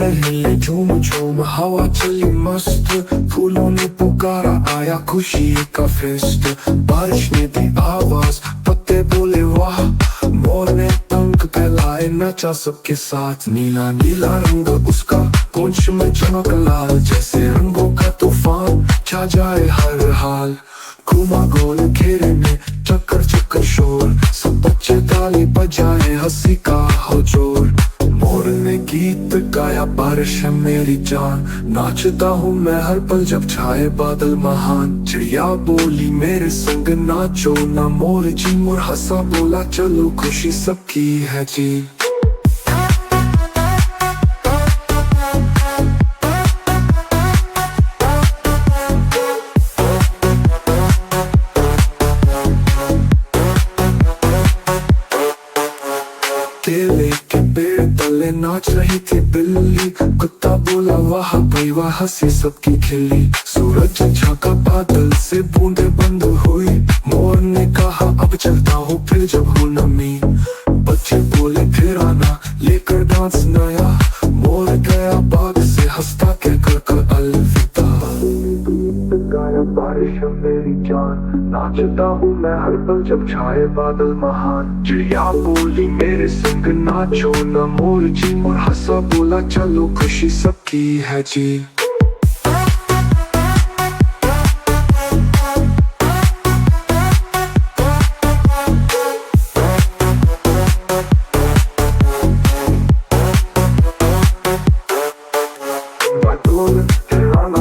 हिले झूम झूम हवा चली मस्त, फूलों ने पुकारा आया खुशी का फेस्ट। बारिश ने दी आवाज, पत्ते बोले वाह, मोर ने पंख फैलाए नचा सबके साथ। नीला नीला रंग उसका पूंछ में चमक लाल, जैसे रंगों का तूफान छा जाए हर हाल। घूमा गोल घेरे में चक्कर चक्कर शोर, सब बच्चे ताली बजाए हंसी का हो जोर। मोर ने गीत गाया बारिश है मेरी जान, नाचता हूँ मैं हर पल जब छाए बादल महान। चिड़िया बोली मेरे संग नाचो ना मोर जी, मोर हंसा बोला चलो खुशी सबकी है जी। केले के पेड़ तले नाच रही थी बिल्ली, कुत्ता बोला वाह भाई वाह हंसी सबकी खिली। सूरज झांका बादल से बूंदे बंद हुई, मोर ने कहा अब चलता हूँ फिर जब हूँ नमी। बच्चे बोले फिर आना लेकर डांस नया, मोर गया बाग से हंसता कहकर कर अलविदा। गाया बारिश है मेरी जान, नाचता हूँ मैं हर पल जब छाए बादल महान। चिड़िया बोली मेरे संग नाचो ना मोर जी, मोर हंसा बोला चलो खुशी सबकी है जी।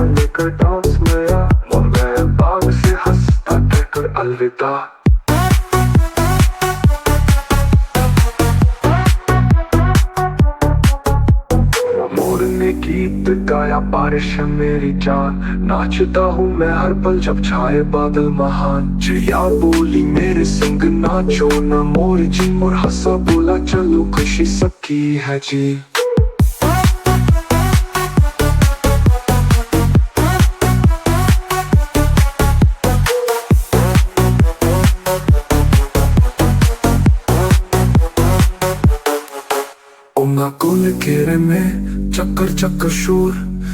लेकर डांस नया, मोर गया बाग से हंसता कहकर अलविदा। मोर ने गीत गाया बारिश है मेरी जान, नाचता हूँ मैं हर पल जब छाए बादल महान। चिड़िया बोली मेरे संग नाचो ना मोर जी, मोर हंसा बोला चलो खुशी सबकी है जी। गोल घेरे में चक्कर चक्कर शोर,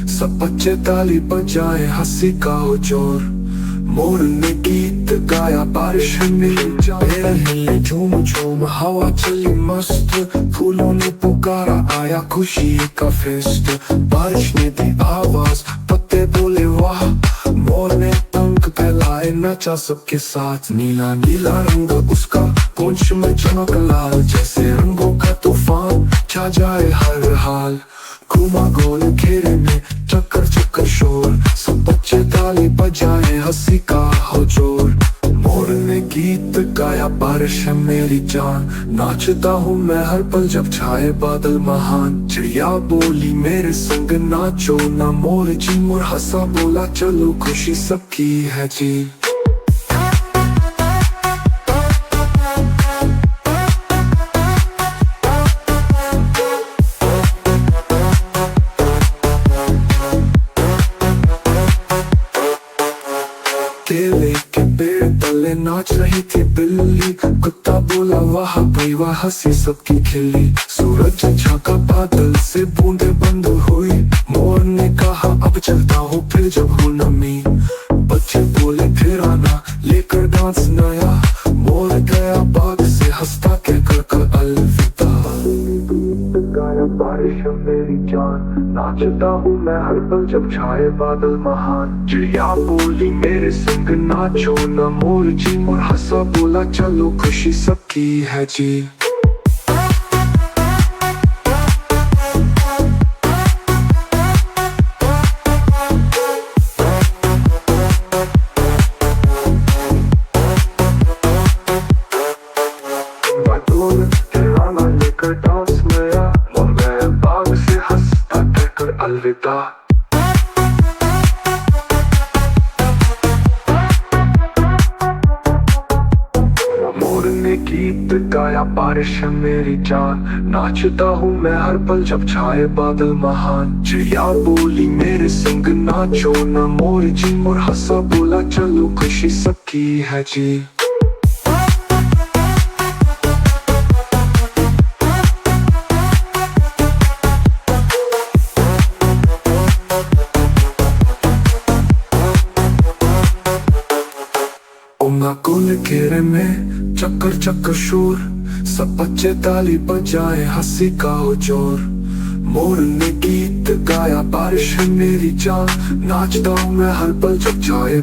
सब बच्चे ताली बजाए हंसी का हो जोर। मोर ने गीत गाया बारिश है मेरी जान, हिले झूम झूम हवा चली मस्त, फूलों ने पुकारा आया खुशी का फेस्ट। बारिश ने दी आवाज, पत्ते बोले वाह, मोर ने पंख फैलाए नचा सबके साथ। नीला नीला रंग उसका पूंछ में चमक लाल, जैसे रंगों का तूफान छा जाए हर हाल। घूमा गोल घेरे में चक्कर चक्कर शोर, सब बच्चे ताली बजाए हंसी का हो जोर। मोर ने गीत गाया बारिश है मेरी जान, नाचता हूँ मैं हर पल जब छाए बादल महान। चिड़िया बोली मेरे संग नाचो ना मोर जी, मोर हंसा बोला चलो खुशी सबकी है जी। केले के पेड़ तले नाच रही थी बिल्ली, कुत्ता बोला वाह भाई वाह हंसी सबकी खिली। सूरज झांका बादल से बूंदे बंद हुई, मोर ने कहा अब चलता हूँ फिर जब हूँ नमी। बच्चे बोले फिर आना लेकर डांस नया, मोर गया बाग से हंसता कहकर कर अलविदा। गाया बारिश है मेरी जान, नाचता हूँ मैं हर पल जब छाए बादल महान। चिड़िया बोली मेरे संग नाचो ना मोर जी, मोर हंसा बोला चलो खुशी सबकी है जी। लेकर डांस नया, मोर गया बाग से हंसता कहकर अलविदा। मोर ने गीत गाया बारिश है मेरी जान, नाचता हूँ मैं हर पल जब छाए बादल महान। चिड़िया बोली मेरे संग नाचो ना मोर जी, मोर हंसा बोला चलो खुशी सबकी है जी। कोने घेरे में चक्कर चक्कर शोर, सब बच्चे ताली बजाए हंसी का हो जोर। मोर ने गीत गाया बारिश है मेरी जान, नाचता हूँ मैं हर पल जब जाए।